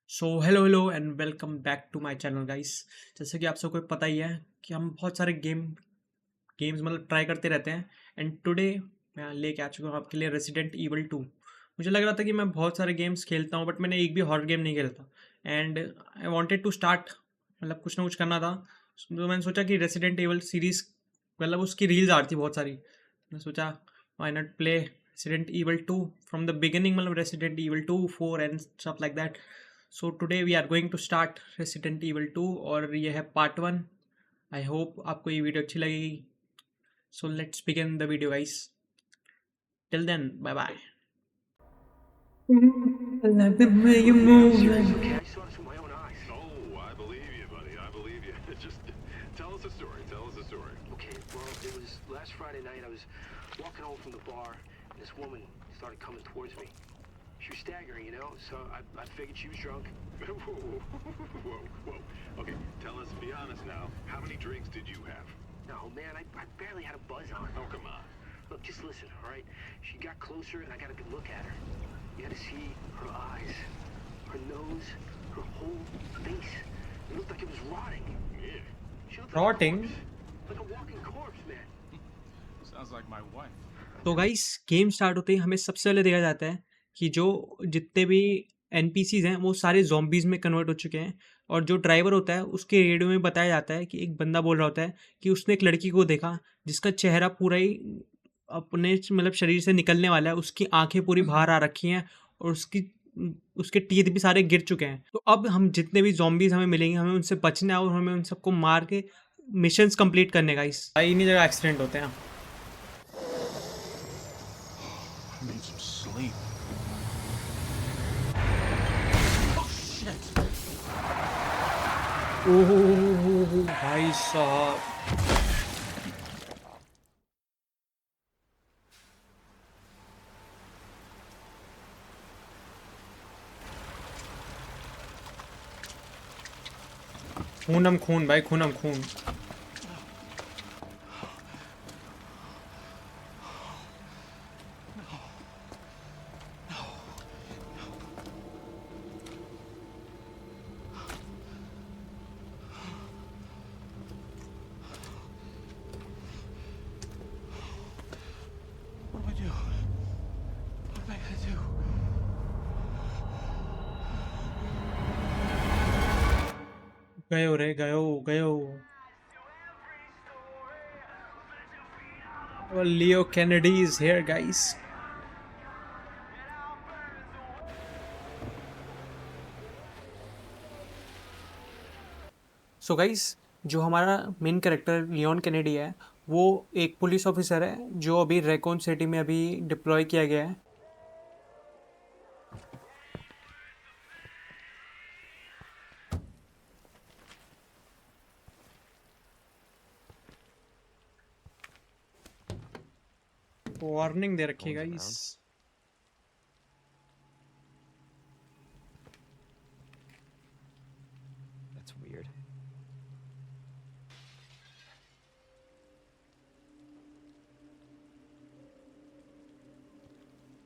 So hello and welcome back to my channel guys. जैसे कि आप सबको पता ही है कि हम बहुत सारे गेम्स मतलब ट्राई करते रहते हैं। एंड टुडे मैं लेके आ चुका हूँ आपके लिए रेसिडेंट ईवल 2। मुझे लग रहा था कि मैं बहुत सारे गेम्स खेलता हूँ बट मैंने एक भी हॉरर गेम नहीं खेलता। And I wanted to start, मतलब कुछ ना कुछ करना था। तो मैंने सोचा कि रेसिडेंट ईवल सीरीज़, मतलब उसकी रील्स आ रही थी बहुत सारी। मैंने सोचा why not play Resident Evil 2 from the beginning, मतलब Resident Evil 2 4 and stuff like that. So today we are going to start Resident Evil 2 और ये है पार्ट 1। आई होप आपको ये वीडियो अच्छी लगेगी। So let's begin the video guys. Till then bye bye. I love the way you move Okay, like. I saw this with my own eyes. Oh, I believe you, buddy. I believe you. Just tell us a story. Tell us a story. Okay, well, it was last Friday night. I was walking home from the bar, and this woman started coming towards me. She was staggering, so I figured she was drunk. Whoa, whoa. Okay, tell us, be honest now. How many drinks did you have? No, man, I barely had a buzz on. Oh, come on. Look, just listen, all right? She got closer, and I got a good look at her. You had to see her eyes, her nose, her whole face. It looked like it was rotting. Yeah. She looked Rotting? like a walking corpse, man. Sounds like my wife. तो guys game start होते ही हमें सबसे पहले देखा जाता है कि जो जितने भी एनपीसीज हैं वो सारे zombies में कन्वर्ट हो चुके हैं। और जो ड्राइवर होता है उसके रेडियो में बताया जाता है कि एक बंदा बोल रहा होता है कि उसने एक लड़की को देखा जिसका चेहरा पूरा ही अपने मतलब शरीर से निकलने वाला है, उसकी आंखें पूरी बाहर आ रखी हैं और उसके टीथ भी सारे गिर चुके हैं। तो अब हम जितने भी zombies हमें मिलेंगे हमें उनसे बचना है और हमें उन सबको मार के मिशंस कंप्लीट करने का। इस इन्हीं जगह एक्सीडेंट होते हैं। I need some sleep. ओह भाई साहब, खूनम खून भाई, खूनम खून। What do I do? What am I gonna do? गयो रे, गयो गयो। Well, Leo Kennedy is here guys. So guys, जो हमारा मेन कैरेक्टर लियोन कैनेडी है वो एक पुलिस ऑफिसर है जो अभी रैकून सिटी में अभी डिप्लॉय किया गया है। वार्निंग दे रखी है Phone's guys. around. That's weird.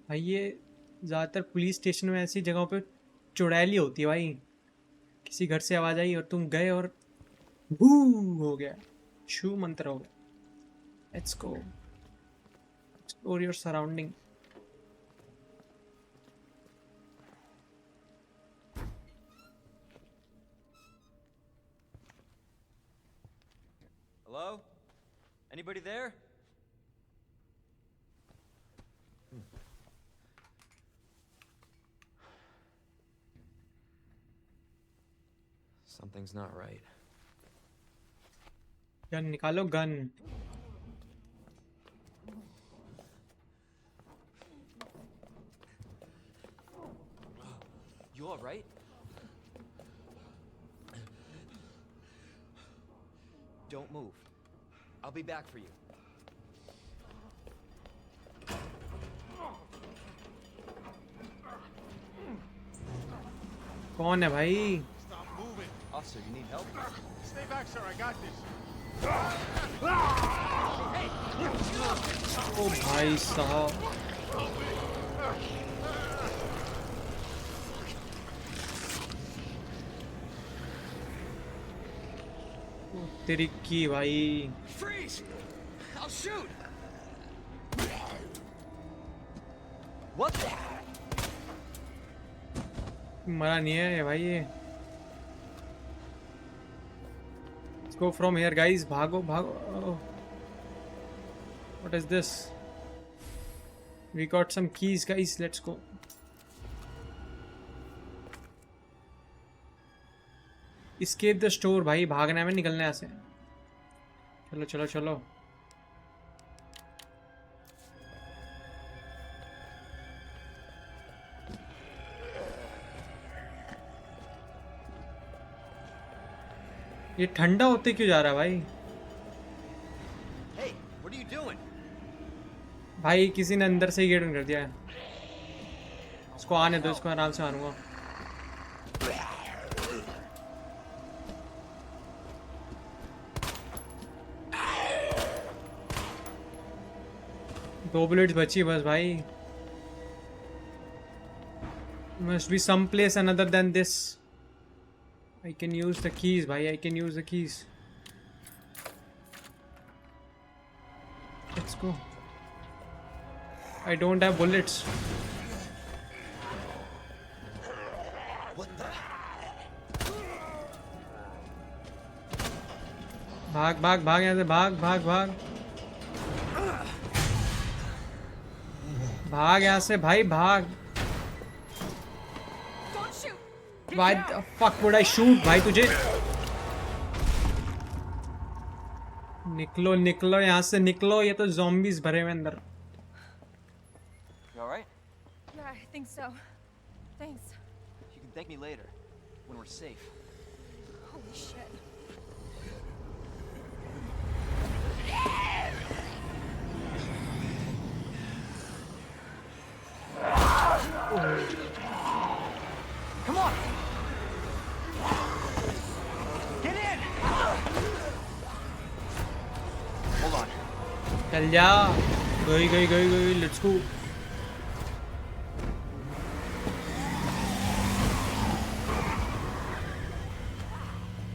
भाई ये ज़्यादातर पुलिस स्टेशन में ऐसी जगहों पे चुड़ैली होती है भाई। किसी घर से आवाज़ आई और तुम गए और बू हो गया, छू मंत्र हो गया। Let's go explore your surrounding. Hello? Anybody there? Something's not right. Gun निकालो, gun. You all right? Don't move. I'll be back for you. कौन है भाई? Stop moving. Officer, you need help? Stay back, sir. I got this. ओ भाई साहब, तेरी की भाई। Freeze! I'll shoot! What the? मरा नहीं है भाई ये। Let's go from here guys, भागो भागो। Oh. What is this? We got some keys guys, let's go. Escape the store भाई, भागना है, में निकलना है ऐसे। चलो चलो चलो। ये ठंडा होते क्यों जा रहा है भाई? Hey, what are you doing? भाई किसी ने अंदर से ही गेट बंद कर दिया है। इसको आने दो, इसको आराम से मारूंगा। दो बुलेट्स बची बस भाई। Must be some place another than this. I can use the keys भाई, I can use the keys. Let's go. I don't have bullets. What the? भाग भाग भाग यहाँ से, भाग भाग भाग भाग यहाँ से भाई, भाग। Don't shoot! Why the fuck would I shoot भाई तुझे? निकलो निकलो यहाँ से, निकलो, ये तो zombies भरे हुए अंदर। You alright? Yeah, I think so. Thanks. You can thank me later, when we're safe. Holy shit. Come on! Get in! Hold on. चल जा, गई गई गई गई, let's go.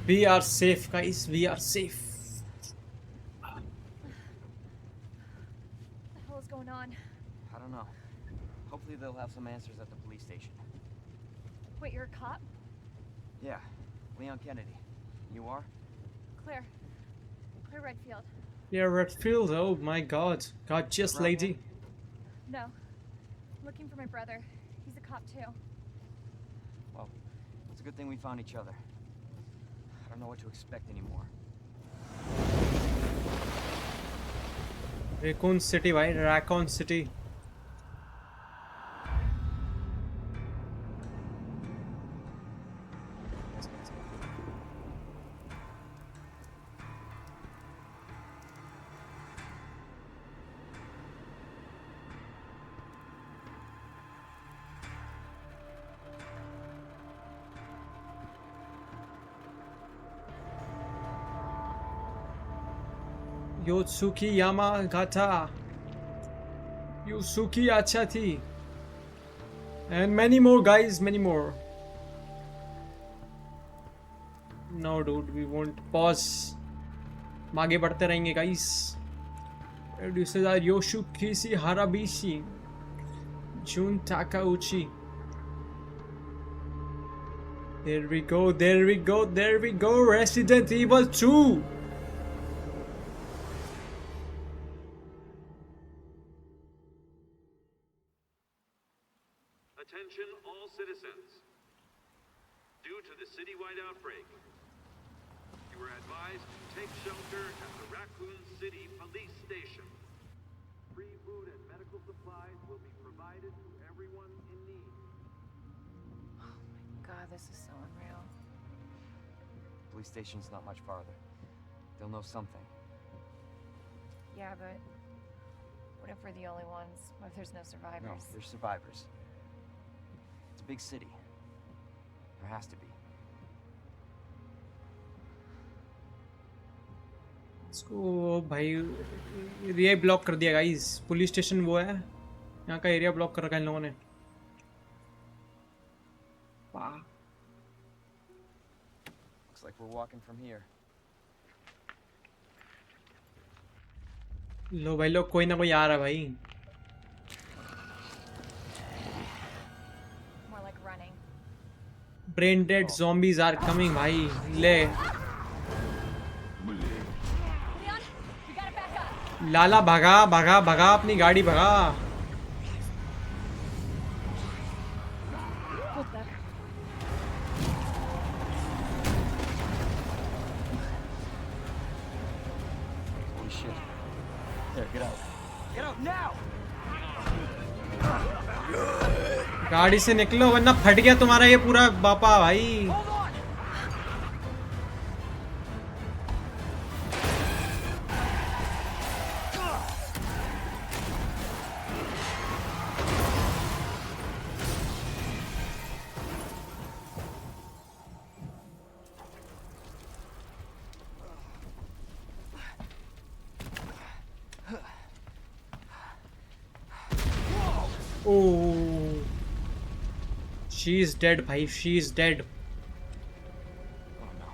We are safe guys, we are safe. What the hell is going on? I don't know. Hopefully they'll have some answers at the police station. Wait, you're a cop? Yeah, Leon Kennedy. You are? Claire. Claire Redfield. Yeah, Redfield, oh my god. Gorgeous Right. lady. No. I'm looking for my brother. He's a cop too. Well, it's a good thing we found each other. I don't know what to expect anymore. Raccoon City भाई, Raccoon City. Yotsuki Yamagata, Yusuki Achati, and many more guys, many more. No dude, we won't pause. आगे बढ़ते रहेंगे guys. Producers are Yoshukisi Harabishi, Jun Takauchi. There we go, there we go, there we go. Resident Evil 2. Attention all citizens. Due to the citywide outbreak, you are advised to take shelter at the Raccoon City Police Station. Free food and medical supplies will be provided to everyone in need. God, this is so unreal. Police station's not much farther. They'll know something. Yeah, but what if we're the only ones? What if there's no No, survivors? they're survivors. It's a big city. There has to be. इसको भाई area block कर दिया guys. Police station वो है, यहाँ का area block कर रखा है इन लोगों ने। वाह, Looks like we're walking from here. लो भाई लोग, कोई ना कोई आ रहा है भाई। More like running. Brain dead zombies are coming भाई। ले Leon, we gotta back up. लाला, भगा भगा भगा, अपनी गाड़ी भगा। What the? Holy shit. There, get out. Get out now! गाड़ी से निकलो वरना फट गया तुम्हारा ये पूरा बापा भाई। Hold on! Oh, she is dead भाई, she is dead. Oh no.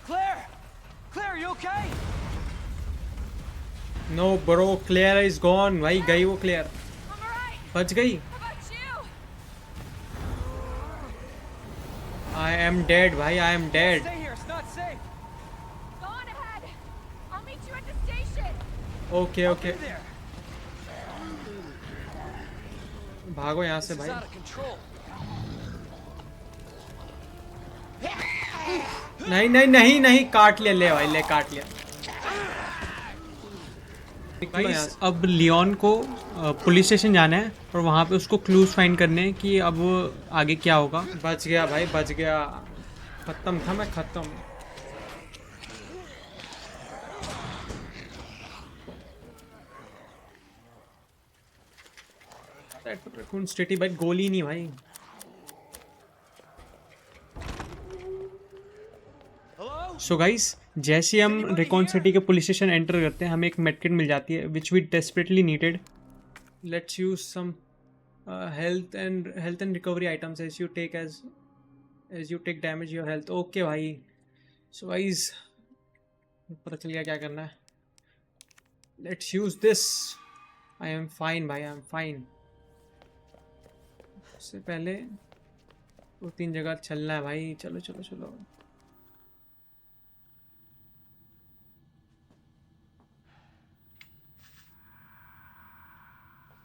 Claire! Claire, you okay? No bro, Claire is gone भाई, गई वो क्लियर, I'm alright. बच गई। How about you? I am dead भाई, I am dead. Stay here, it's not safe. Go on ahead. I'll meet you at the station. Okay okay, Be there. भागो यहाँ से This is भाई। out of control. नहीं नहीं नहीं नहीं, काट लिया, ले भाई ले, काट लिया। गाइस, अब लियोन को पुलिस स्टेशन जाना है और वहाँ पे उसको क्लूज फाइंड करने हैं कि अब आगे क्या होगा। बच गया भाई, बच गया, खत्म था मैं, खत्म। रैकून सिटी भाई, गोली नहीं भाई। Hello? सो गाइस, जैसे ही हम रेकॉन सिटी के पुलिस स्टेशन एंटर करते हैं, हमें एक मेडकिट मिल जाती है which we desperately needed. Let's use some health and recovery items as you take damage your health. Okay भाई, सो गाइस पता चल गया क्या करना है। Let's use this. I am fine भाई, आई एम फाइन। उससे पहले 2-3 जगह चलना है भाई, चलो चलो चलो।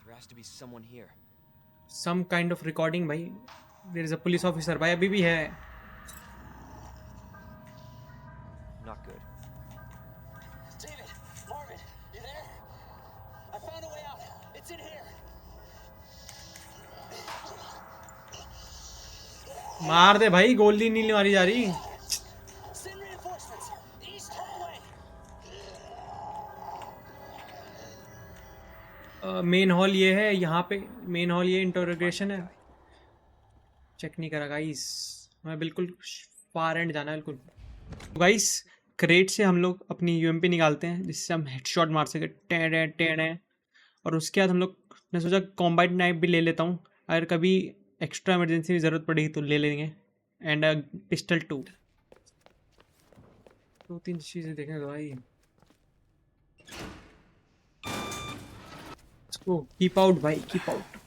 There has to be someone here. Some kind of recording भाई। There is a police officer भाई, अभी भी है। Not good. David, Marvin, you there? I found a way out. It's in here. मार दे भाई, गोली नहीं मारी जा रही। Send reinforcements. East, turn away. Main hall ये है, यहाँ पे मेन हॉल ये इंटरोगेशन है। चेक नहीं करा गाइस, हमें बिल्कुल फार एंड जाना है बिल्कुल। गाइस, क्रेट से हम लोग अपनी यूएमपी निकालते हैं जिससे हम हेडशॉट मार सके, टेढ़े टेढ़े। और उसके बाद हम लोग, मैं सोचा कॉम्बैट नाइफ भी ले लेता हूँ, अगर कभी एक्स्ट्रा इमरजेंसी की ज़रूरत पड़ेगी तो ले लेंगे। And pistol 2। 2-3 चीज़ें देखें तो भाई। कीप आउट भाई, कीप आउट।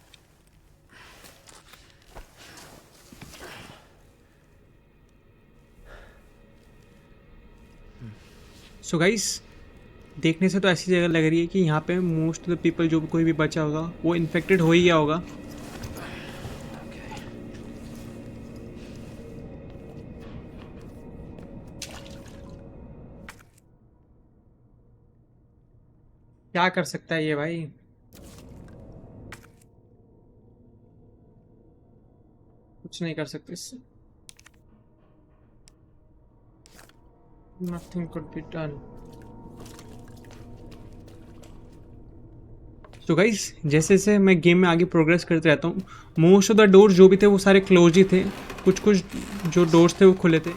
सो गाइस, देखने से तो ऐसी जगह लग रही है कि यहाँ पे मोस्ट ऑफ द पीपल, जो कोई भी बचा होगा वो इन्फेक्टेड हो ही गया होगा। क्या कर सकता है ये भाई? कुछ नहीं कर सकते इससे। Nothing could be done. तो गाइस, जैसे जैसे मैं गेम में आगे प्रोग्रेस करते रहता हूँ, मोस्ट ऑफ द डोर्स जो भी थे वो सारे क्लोज ही थे। कुछ कुछ जो डोर्स थे वो खुले थे।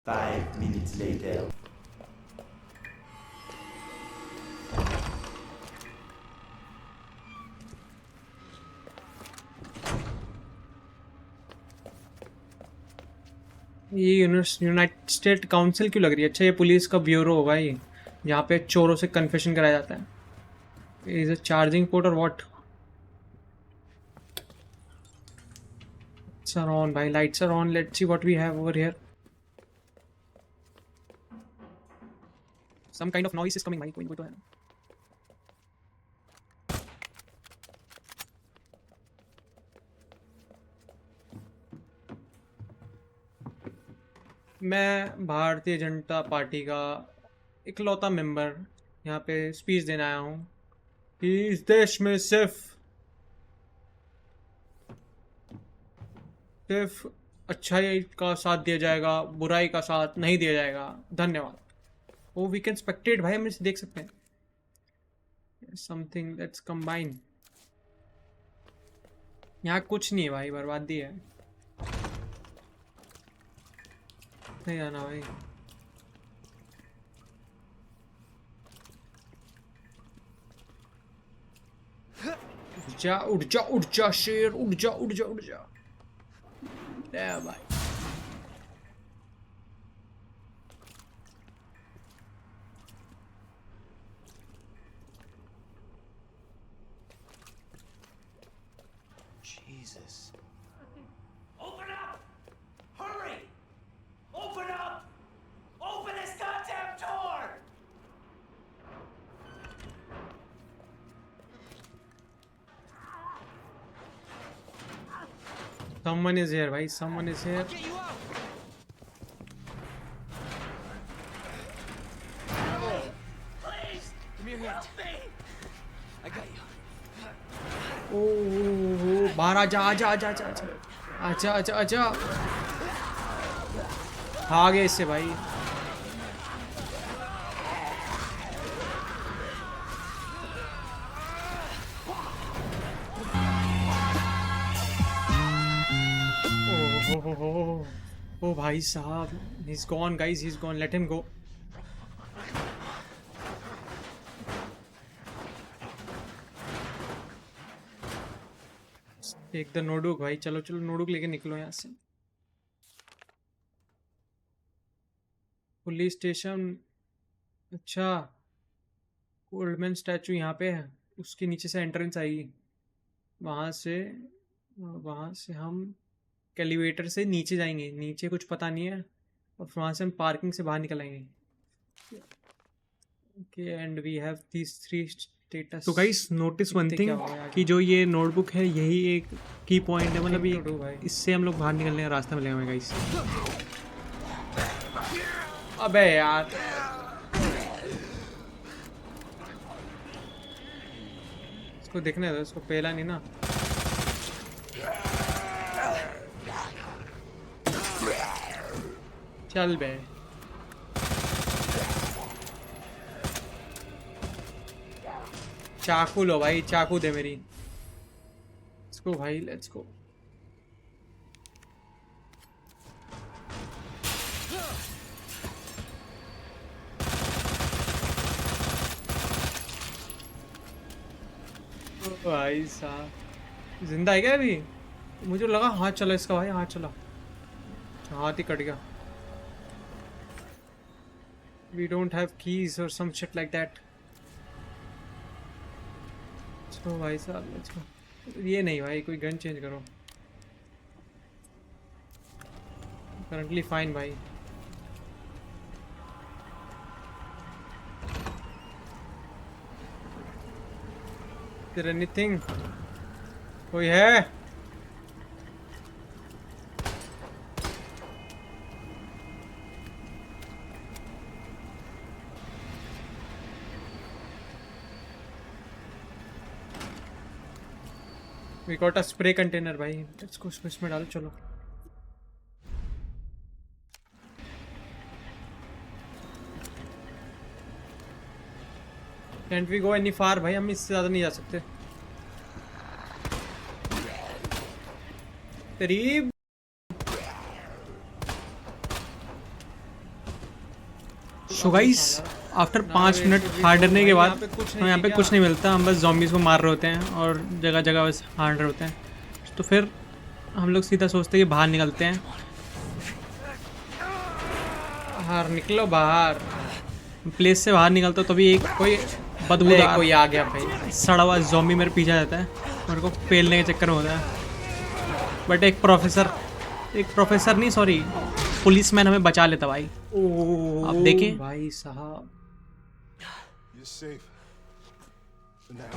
5 minutes later. ये यूनाइटेड स्टेट काउंसिल क्यों लग रही है? अच्छा, ये पुलिस का ब्यूरो होगा ये, जहाँ पे चोरों से कन्फेशन कराया जाता है। इज अ चार्जिंग पोर्ट और व्हाट? Lights are on भाई, lights are on. Let's see what we have over here. Some kind of noise is coming भाई, कोई तो है। मैं भारतीय जनता पार्टी का इकलौता मेंबर यहाँ पे स्पीच देने आया हूँ कि इस देश में सिर्फ अच्छाई का साथ दिया जाएगा, बुराई का साथ नहीं दिया जाएगा। धन्यवाद। ओ वी कैन स्पेक्टेट भाई, हम इसे देख सकते हैं। Something let's combine. यहाँ कुछ नहीं है भाई, बर्बादी है। नहीं जाना भाई। उड़ जा उड़ जा शेर, उड़ जा उड़ जा उड़ जा। भाई Jesus. Open up! Hurry! Open up! Open this goddamn door! someone is here भाई, someone is here. Get you out! Please! Give me your hand. Help me! I got you. ओ बाहर आजा आजा आजा आजा आजा आजा आजा आजा। आ गए इससे भाई। ओ भाई साहब, he's gone guys, he's gone, let him go. एक द नोटबुक भाई, चलो चलो नोटबुक लेके निकलो यहाँ से। पुलिस स्टेशन, अच्छा ओल्डमैन स्टैचू यहाँ पे है, उसके नीचे से एंट्रेंस आएगी। वहाँ से हम एलिवेटर से नीचे जाएंगे, नीचे कुछ पता नहीं है, और वहाँ से हम पार्किंग से बाहर निकल आएंगे। Okay and we have these 3 status. तो गाइस नोटिस वन थिंग कि जो ये नोटबुक है यही एक की पॉइंट है, मतलब ये इससे हम लोग बाहर निकलने का रास्ता मिलेगा हमें गाइस। अबे यार इसको देखने दो, इसको पहला नहीं ना। चल बे चाकू लो भाई, चाकू दे मेरी। लेट्स गो भाई, लेट्स गो। भाई साहब जिंदा है क्या अभी? मुझे लगा हाथ चला इसका भाई, हाथ चला, हाथ ही कट गया। We don't have keys or some shit like that. तो भाई साहब लेट्स गो। ये नहीं भाई, कोई गन चेंज करो। करंटली फाइन भाई। Is there anything? कोई है? We got a spray container भाई, लेट्स गो, इसमें डालो चलो। Can't we go any far भाई, हम इससे ज़्यादा नहीं जा सकते। करीब सो गाइस आफ्टर 5 मिनट हारने के बाद हमें यहाँ पे कुछ नहीं मिलता, हम बस ज़ॉम्बीज़ को मार रहे होते हैं और जगह जगह बस हार रहे होते हैं। तो फिर हम लोग सीधा सोचते हैं कि बाहर निकलते हैं। बाहर निकलो बाहर। प्लेस से बाहर निकलता हूँ तभी एक कोई बदबूदार कोई आ गया भाई, सड़ा हुआ ज़ॉम्बी मेरे पीछे रहता है, मेरे को पेलने के चक्कर में होता है। बट एक प्रोफेसर नहीं सॉरी पुलिसमैन हमें बचा लेता भाई। आप देखें भाई साहब। You're safe. For now.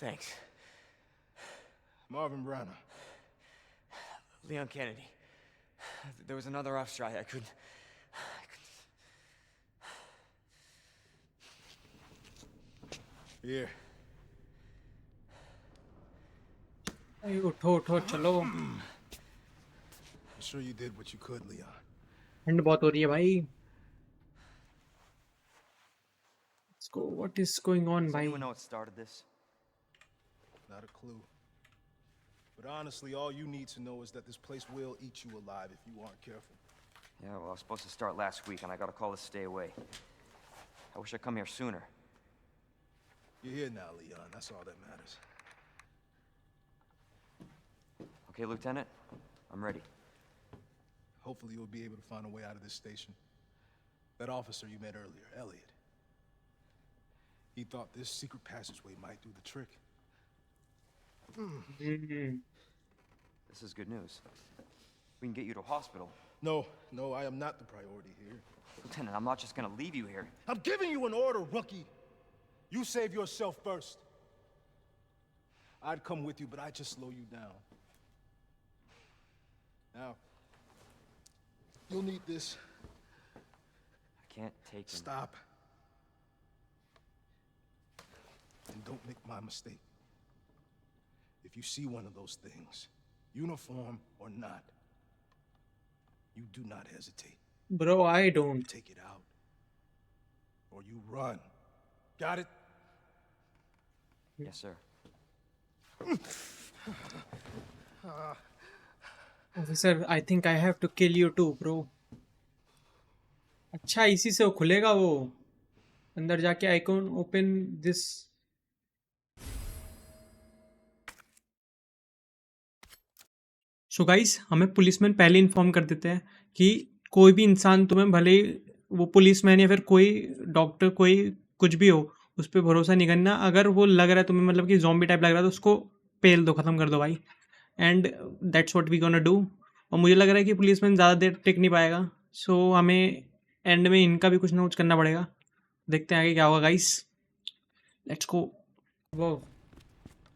Thanks. Marvin Branagh. Leon Kennedy. There was another off strike. I couldn't. Here. भाई उठो उठो चलो। I'm sure you did what you could, Leon. ठंड बहुत हो रही है भाई। Let's go. What is going on Does भाई? anyone know what started this? Not a clue. But honestly, all you need to know is that this place will eat you alive if you aren't careful. Yeah, well, I was supposed to start last week, and I got a call to stay away. I wish I'd come here sooner. You're here now, Leon. That's all that matters. Okay, Lieutenant? I'm ready. Hopefully you'll be able to find a way out of this station. That officer you met earlier, Elliot. He thought this secret passageway might do the trick. This is good news. We can get you to a hospital. No, I am not the priority here. Lieutenant, I'm not just gonna leave you here. I'm giving you an order, rookie. You save yourself first. I'd come with you, but I'd just slow you down. Now, you'll need this. I can't take him. Stop. And don't make my mistake. If you see one of those things, uniform or not, you do not hesitate. Bro, I don't. You take it out. Or you run. Got it? Yes, sir. Officer, I think I have to kill you too, bro. अच्छा इसी से वो खुलेगा वो अंदर जाके icon open this. So guys हमें policeman पहले इन्फॉर्म कर देते हैं कि कोई भी इंसान तुम्हें भले वो पुलिसमैन या फिर कोई डॉक्टर कोई कुछ भी हो उस पर भरोसा नहीं करना। अगर वो लग रहा है तुम्हें मतलब कि ज़ॉम्बी टाइप लग रहा है तो उसको पेल दो, ख़त्म कर दो भाई। And that's what we gonna do. और मुझे लग रहा है कि पुलिसमैन ज़्यादा देर टिक नहीं पाएगा, सो हमें एंड में इनका भी कुछ ना कुछ करना पड़ेगा। देखते हैं आगे क्या होगा गाइस। Let's go. वो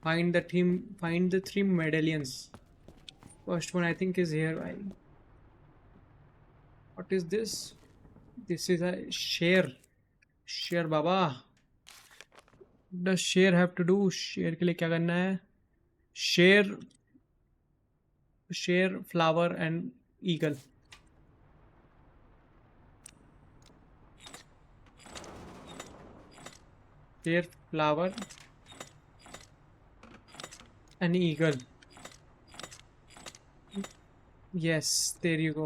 find the three medallions. First one I think is here. What is this? This is a share. Share Baba. What does share have to do? Share के लिए क्या करना है? Share, flower and eagle. Share, flower and eagle. Yes, there you go.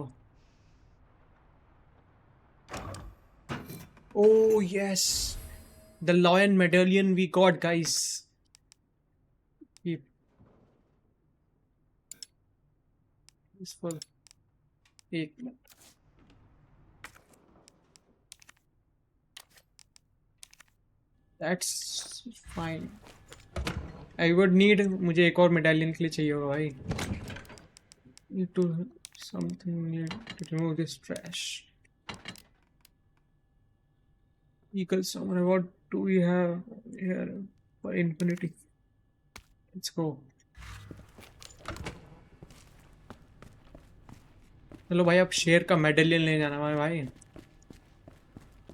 Oh yes, the lion medallion we got, guys. Peaceful. एक minute. That's fine. I would need मुझे एक और medallion के लिए चाहिए होगा भाई। Need to remove this trash. Eagle summon. What do we have here for infinity? Let's go. चलो भाई अब शेर का मेडलियन ले जाना है भाई।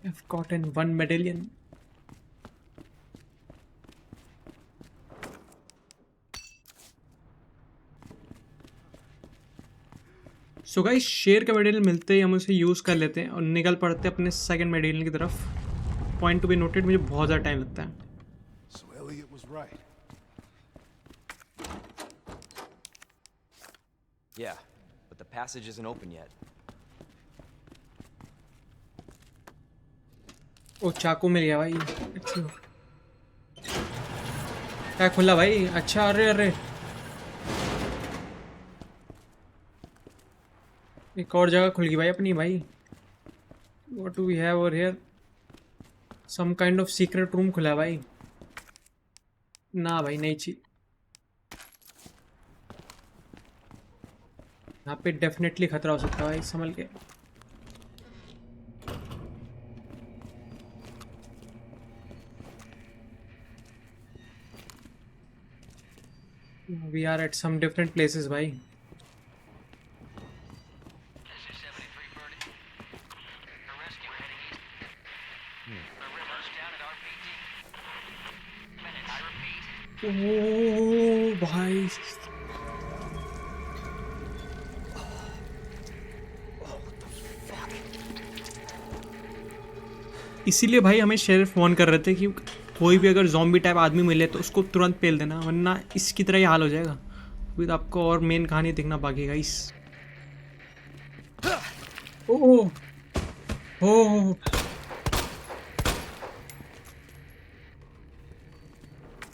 I've gotten one medallion. So guys शेर का मेडलियन मिलते ही हम उसे यूज़ कर लेते हैं और निकल पड़ते हैं अपने सेकंड मेडलियन की तरफ। पॉइंट टू बी नोटेड, मुझे बहुत ज़्यादा टाइम लगता है। So Elliot was right. Yeah, but the passage isn't open yet. ओ चाकू मिल गया भाई। क्या खुला भाई? अच्छा अरे अरे एक और जगह खुल गई भाई अपनी भाई। What do we have over here? Some kind of secret room खुला है भाई. ना भाई नहीं चाहिए. यहाँ पे डेफिनेटली खतरा हो सकता है भाई, संभल के. We are at some different places भाई. ओ भाई, इसीलिए भाई हमें शेरिफ फोन कर रहे थे कि कोई भी अगर ज़ॉम्बी टाइप आदमी मिले तो उसको तुरंत पेल देना, वरना इसकी तरह ही हाल हो जाएगा. फिर आपको और मेन कहानी देखना बाकी guys. Oh oh,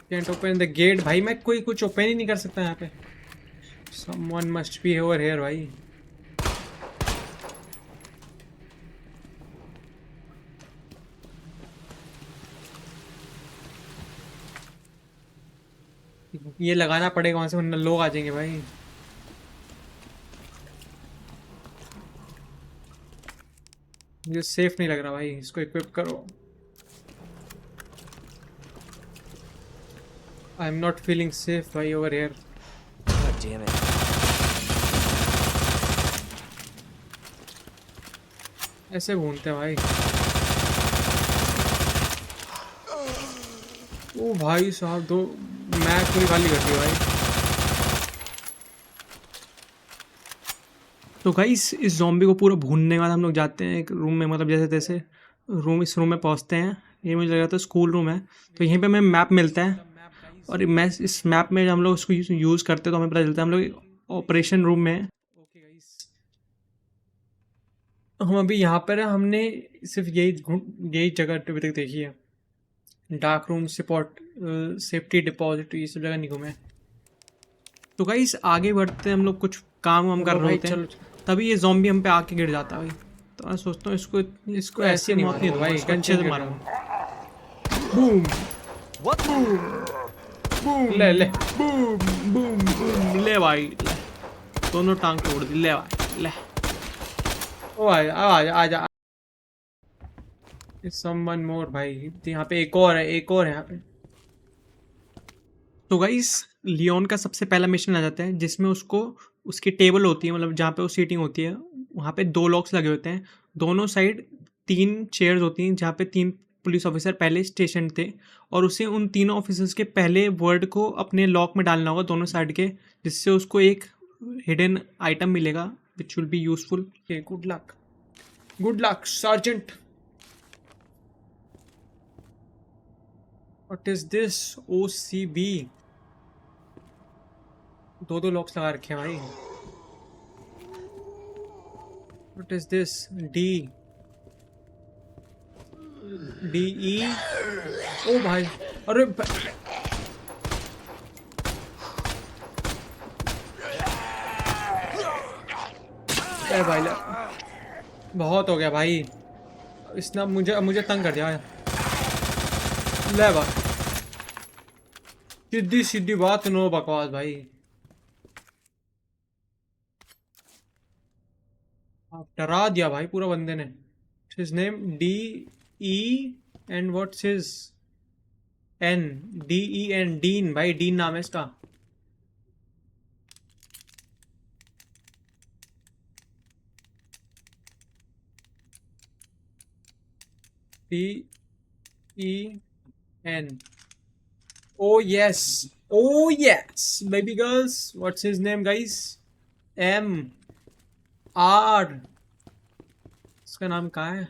can't open the gate. भाई मैं कोई कुछ ओपन ही नहीं कर सकता यहाँ पे. Someone must be over here भाई. ये लगाना पड़ेगा वहां से, वरना लोग आ जाएंगे भाई. मुझे सेफ नहीं लग रहा भाई, इसको इक्विप करो. I am not feeling safe भाई over here. God damn it. ऐसे घूमते हैं भाई. ओ भाई साहब, दो मैच पूरी खाली कर दी भाई. तो गाइस इस ज़ॉम्बी को पूरा भूनने के बाद हम लोग जाते हैं एक रूम में, मतलब जैसे तैसे इस रूम में पहुंचते हैं. ये मुझे लग रहा था स्कूल रूम है. तो यहीं पे हमें मैप मिलता है, और मैं इस मैप में जब हम लोग उसको यूज़ करते हैं तो हमें पता चलता है हम लोग ऑपरेशन रूम में हैं. हम अभी यहाँ पर हैं. हमने सिर्फ यही जगह अभी तक देखी है. Dark room, support, safety deposit, ये सब जगह नहीं घूमे. तो गाइस आगे बढ़ते हैं हम लोग. कुछ काम वाम कर रहे होते हैं, तभी ये ज़ॉम्बी हम पे आके गिर जाता है भाई. तो मैं सोचता हूँ इसको ऐसी मौत नहीं दो भाई, अच्छे से मारो. बूम बूम, ले बूम बूम बूम, ले भाई ले. दोनों टांग तोड़ दी. ले भाई ले. ओ आजा. समवन मोर भाई. यहाँ पे एक और है यहाँ पे. तो गाइस लियोन का सबसे पहला मिशन आ जाता है, जिसमें उसको उसकी टेबल होती है, मतलब जहाँ पे वो सीटिंग होती है, वहाँ पे 2 लॉक्स लगे होते हैं. दोनों साइड 3 चेयर्स होती हैं, जहाँ पे 3 पुलिस ऑफिसर पहले स्टेशन थे, और उसे उन तीनों ऑफिसर्स के पहले वर्ड को अपने लॉक में डालना होगा दोनों साइड के, जिससे उसको एक हिडन आइटम मिलेगा which will be useful. Good luck sergeant. What is this? OCB. 2 locks लगा रखे हैं भाई. What is this? DE. ओ भाई, अरे भाई बहुत हो गया भाई. इसने मुझे तंग कर दिया. ले भाई, सीधी बात, नो बकवास भाई. डरा दिया भाई पूरा बंदे ने. His name DE and what's his N? DEN, dean भाई, डीन नाम है इसका. DEN. Oh yes, baby girls. What's his name guys? MR. इसका नाम कहाँ है?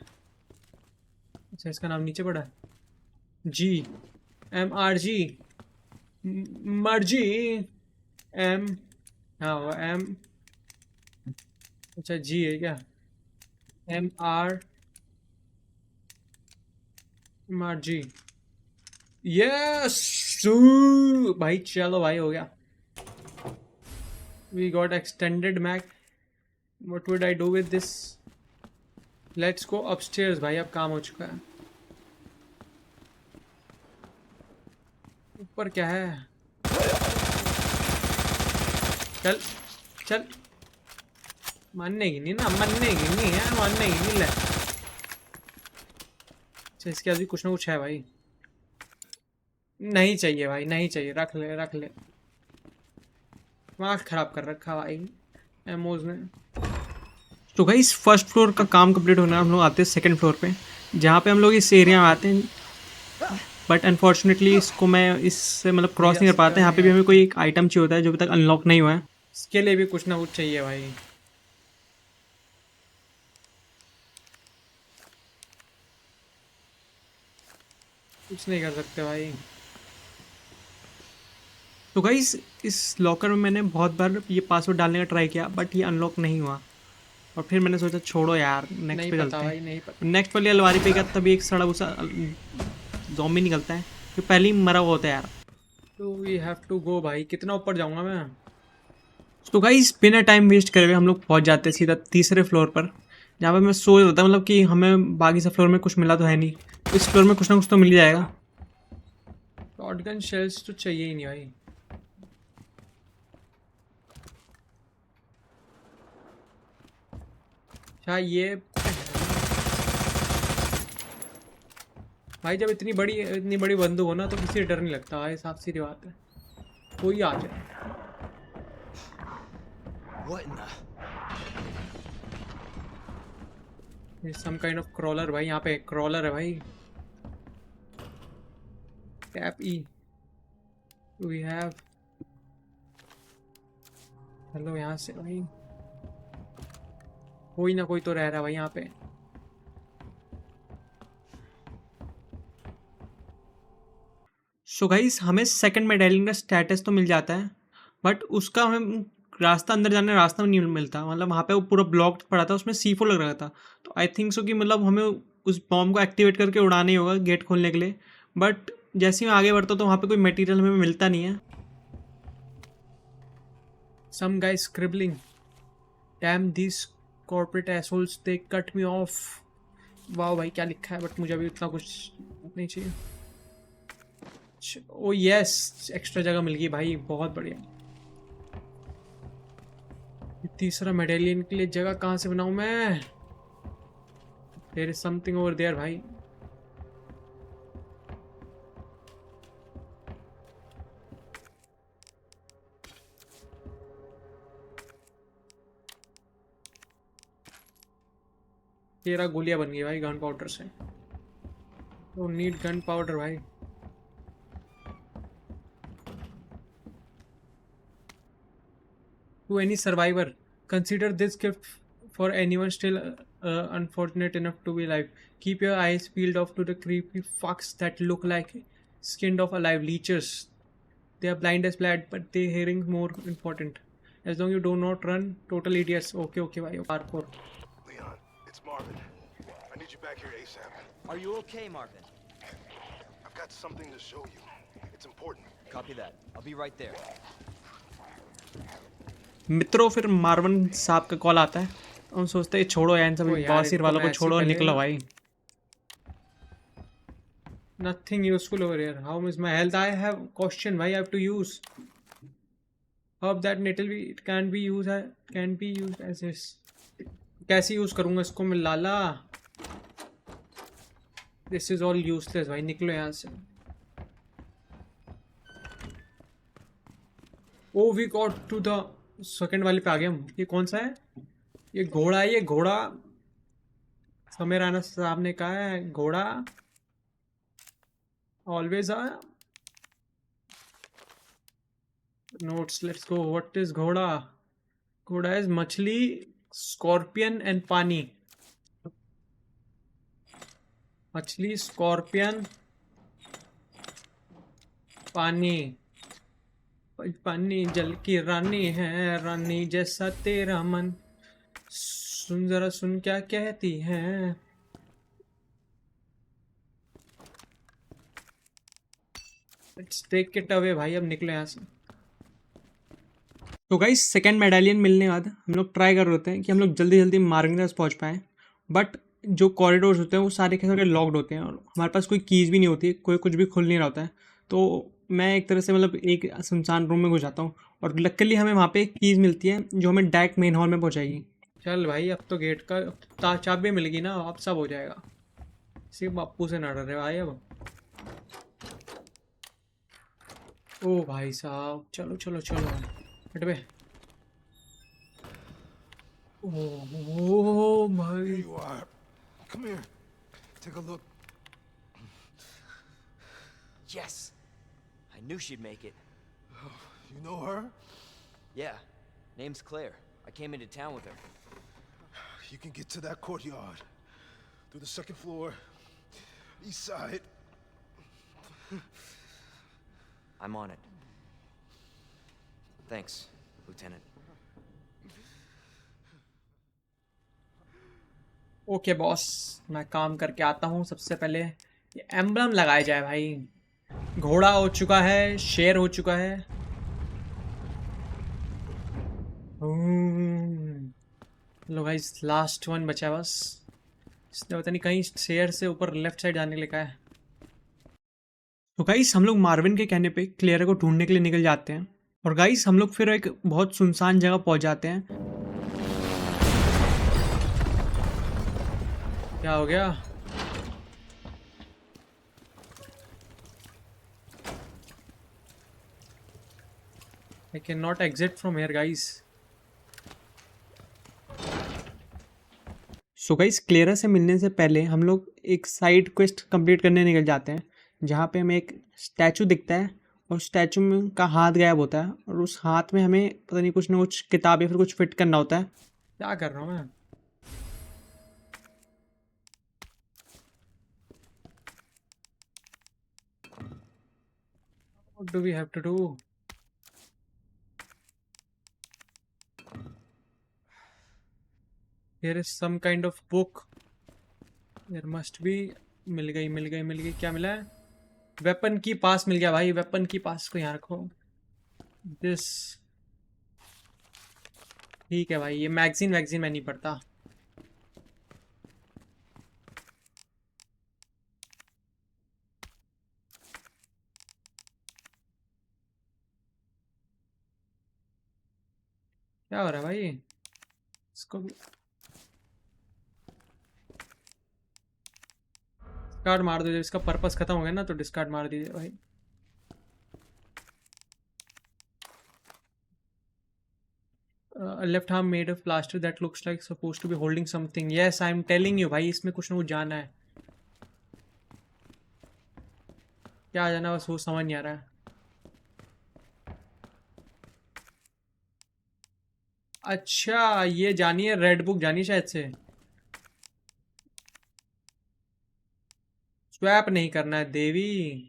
अच्छा, इसका नाम नीचे पड़ा है. G. MRG. मर्जी. M. हाँ वो M. अच्छा G है क्या? MRG. यस भाई, चलो भाई हो गया. We got extended mag. What would I do with this? Let's go upstairs भाई, अब काम हो चुका है। ऊपर क्या है? चल चल, मानने की नहीं ना, मानने की नहीं है, मानने की नहीं। ले अच्छा, इसके बाद भी कुछ ना कुछ है भाई। नहीं चाहिए भाई, नहीं चाहिए, रख ले रख ले। दिमाग खराब कर रखा भाई एमोज ने। तो भाई इस फर्स्ट फ्लोर का काम कंप्लीट होना, हम लोग आते हैं सेकंड फ्लोर पे, जहाँ पे हम लोग इस एरिया में आते हैं। बट अनफॉर्चुनेटली इसको मैं इससे मतलब क्रॉस नहीं कर पाते। यहाँ पे भी हमें कोई एक आइटम चाहिए होता है जो अभी तक अनलॉक नहीं हुआ है। इसके लिए भी कुछ ना कुछ चाहिए भाई। कुछ नहीं कर सकते भाई। तो गाइस इस लॉकर में मैंने बहुत बार ये पासवर्ड डालने का ट्राई किया, बट ये अनलॉक नहीं हुआ। और फिर मैंने सोचा छोड़ो यार, नेक्स्ट पे चलते हैं। नहीं पता। नेक्स्ट वाली अलमारी पे गया, तभी एक सड़ा भूसा ज़ॉम्बी निकलता है जो पहले ही मरा हुआ होता है यार। तो वी हैव टू गो भाई। कितना ऊपर जाऊंगा मैं? तो गाइस बिना टाइम वेस्ट करे हुए हम लोग पहुंच जाते हैं सीधा तीसरे फ्लोर पर, जहाँ पे मैं सोच रहा था मतलब कि हमें बाकी सब फ्लोर में कुछ मिला तो है नहीं, इस फ्लोर में कुछ ना कुछ तो मिल ही जाएगा। शॉटगन शेल्स तो चाहिए ही नहीं भाई। अच्छा ये भाई, जब इतनी बड़ी बंदूक हो ना तो किसी डर नहीं लगता भाई, साफ सीधी बात है। कोई आ जाए। सम काइंड ऑफ क्रॉलर भाई, यहाँ पे क्रॉलर है भाई। Tap E. We have, hello यहाँ से भाई। कोई ना कोई तो रह रहा है भाई यहाँ पे। सो गाइस हमें सेकंड मेडेलियन का स्टेटस तो मिल जाता है, बट उसका हमें रास्ता अंदर जाने रास्ता नहीं मिलता। मतलब वहाँ पे वो पूरा ब्लॉक पड़ा था, उसमें C4 लग रहा था। तो आई थिंक सो कि मतलब हमें उस बॉम्ब को एक्टिवेट करके उड़ाना ही होगा गेट खोलने के लिए। बट जैसे ही मैं आगे बढ़ता हूँ तो वहाँ पे कोई मटेरियल हमें मिलता नहीं है। Some guy scribbling, damn this corporate assholes they cut me off. वाह भाई क्या लिखा है, बट मुझे अभी उतना कुछ नहीं चाहिए। ओ यस, एक्स्ट्रा जगह मिल गई भाई, बहुत बढ़िया। तीसरा मेडेलियन के लिए जगह कहाँ से बनाऊं मैं? There is something over there भाई। तेरह गोलियां बन गई भाई गन पाउडर से। तो नीड गन पाउडर भाई। To any survivor, consider this gift for anyone still unfortunate enough to be alive. Keep your eyes peeled off to the creepy fucks that look like skinned off alive leechers. They are blind as blood, but their hearing more important. As long as you do not run, total idiots. Okay, bhai. Parkour. Leon, it's Marvin. I need you back here ASAP. Are you okay, Marvin? I've got something to show you. It's important. Copy that. I'll be right there. मित्रों फिर Mervyn साहब का call आता है। हम सोचते हैं छोड़ो यार इन सब बवासीर वालों को, छोड़ो निकलो भाई। Nothing useful over here. How is my health? I have question why I have to use. Hope that it can be used as this. कैसे यूज करूंगा इसको मैं लाला? This is all useless भाई, निकलो यहाँ से। Oh we got to the second वाले पे आ गए हम। ये कौन सा है? ये घोड़ा है, ये घोड़ा। समय राणा साहब ने कहा है घोड़ा always a notes. Let's go. What is घोड़ा? घोड़ा इज मछली, स्कॉर्पियन एंड पानी। मछली, स्कॉर्पियन, पानी। पानी जल की रानी है, रानी जैसा तेरा मन। सुन जरा सुन क्या कहती है। लेट्स टेक इट अवे भाई, अब निकले यहाँ से। तो गाइस सेकंड मेडालियन मिलने के बाद हम लोग ट्राई कर रहे होते हैं कि हम लोग जल्दी जल्दी मार्विन के पास पहुँच पाए। बट जो कॉरिडोर्स होते हैं वो सारे के सारे लॉक्ड होते हैं और हमारे पास कोई कीज़ भी नहीं होती, कोई कुछ भी खुल नहीं रहा होता है। तो मैं एक तरह से मतलब एक सुनसान रूम में घुस जाता हूँ और लकीली हमें वहाँ पे एक कीज़ मिलती है जो हमें डायरेक्ट मेन हॉल में पहुँचाएगी। चल भाई, अब तो गेट का चाबी मिल गई ना, अब सब हो जाएगा। सिर्फ बापू से ना डरे भाई अब। ओ भाई साहब, चलो चलो चलो हट बे। ओ Here भाई, you are. Come here. Take a look. Yes! I knew she'd make it. You know her? Yeah, name's Claire. I came into town with her. You can get to that courtyard. Through the second floor. East side. I'm on it. Thanks, Lieutenant. Okay boss, मैं काम करके आता हूँ। सबसे पहले ये emblem लगाया जाए भाई। घोड़ा हो चुका है, शेर हो चुका है। लो गाइस, लास्ट वन बचा है बस। इसने पता नहीं कहीं शेर से ऊपर लेफ्ट साइड जाने के लिए कहा है। तो गाइस हम लोग मार्विन के कहने पे क्लेयर को ढूंढने के लिए निकल जाते हैं और गाइस हम लोग फिर एक बहुत सुनसान जगह पहुंच जाते हैं। क्या हो गया? I cannot exit from here guys. So guys, Clara से मिलने से पहले हम लोग एक साइड क्वेस्ट कंप्लीट करने निकल जाते हैं जहाँ पे हमें एक स्टैचू दिखता है और स्टैचू में का हाथ गायब होता है और उस हाथ में हमें पता नहीं कुछ ना कुछ किताब या फिर कुछ फिट करना होता है। क्या कर रहा हूँ मैं? What do we have to do? Here is some kind of book. There must be। मिल गई मिल गई मिल गई। क्या मिला है? वेपन की पास मिल गया भाई। वेपन की पास को यहाँ रखो। दिस ठीक है भाई। ये मैगजीन वैगजीन मैं नहीं पढ़ता। क्या हो रहा है भाई? इसको भी डिस्कार्ड मार दो। जब इसका पर्पस खत्म हो गया ना तो डिस्कार्ड मार दीजिए भाई। Left arm made of plaster that looks like suppose to be holding something. Yes I am telling you भाई, इसमें कुछ ना कुछ जाना है। क्या जाना बस वो समझ नहीं आ रहा है। अच्छा, ये जानी है, रेड बुक जानी शायद से। स्वैप नहीं करना है देवी।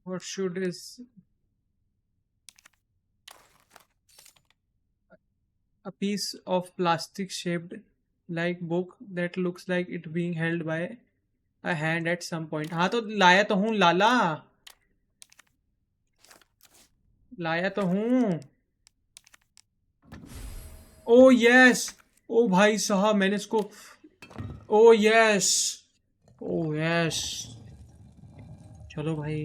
What should is a piece of plastic shaped like book that looks like it being held by a hand at some point। हाँ तो लाया तो हूँ लाला, लाया तो हूँ। ओ यस, ओ भाई साहब मैंने इसको। ओ यस, ओ यस, चलो भाई।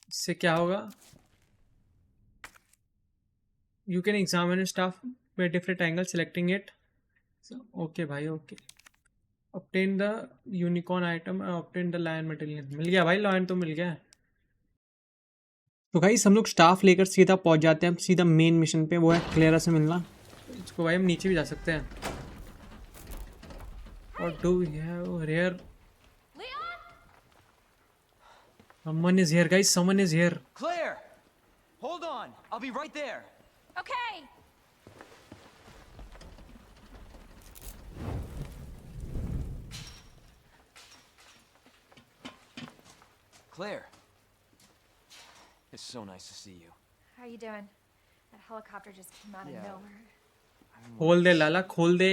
इससे क्या होगा? You can examine staff with different angles selecting it। Okay भाई okay. obtain the unicorn item and obtain the lion medallion। मिल गया भाई, lion तो मिल गया। तो गाइस हम लोग स्टाफ लेकर सीधा पहुंच जाते हैं सीधा मेन मिशन पे, वो है क्लेरा से मिलना। इसको भाई हम नीचे भी जा सकते हैं। और do we have rare? someone is here guys, someone is here। Claire! Hold on! I'll be right there! Okay. Claire! It's so nice to see you. How you doing? That helicopter just came out of Yeah. nowhere. I'm खोल दे लाला, खोल दे।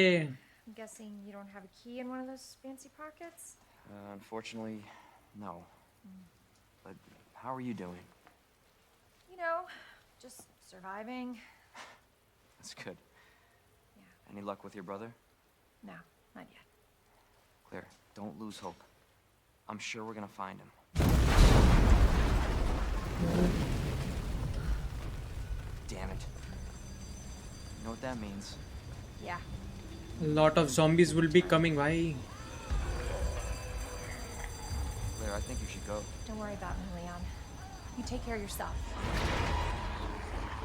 I'm guessing you don't have a key in one of those fancy pockets? Unfortunately, no. But how are you doing? You know, just surviving. That's good. Yeah. Any luck with your brother? No, not yet. Claire, don't lose hope. I'm sure we're gonna find him. Damn it. You know what that means? Yeah. A lot of zombies will be coming, bhai. Claire, I think you should go. Don't worry about me, Leon. You take care of yourself.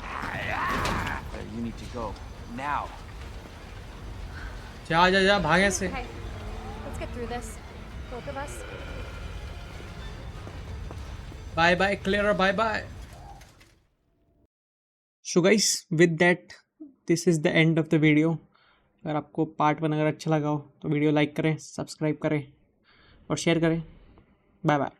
Claire, you need to go. Now. जा जा जा भागे से. Okay, let's get through this. Both of us. Bye bye Clara, bye bye. So guys, with that, this is the end of the video. अगर आपको part 1 अगर अच्छा लगा हो तो वीडियो लाइक करें, सब्सक्राइब करें और शेयर करें. Bye bye.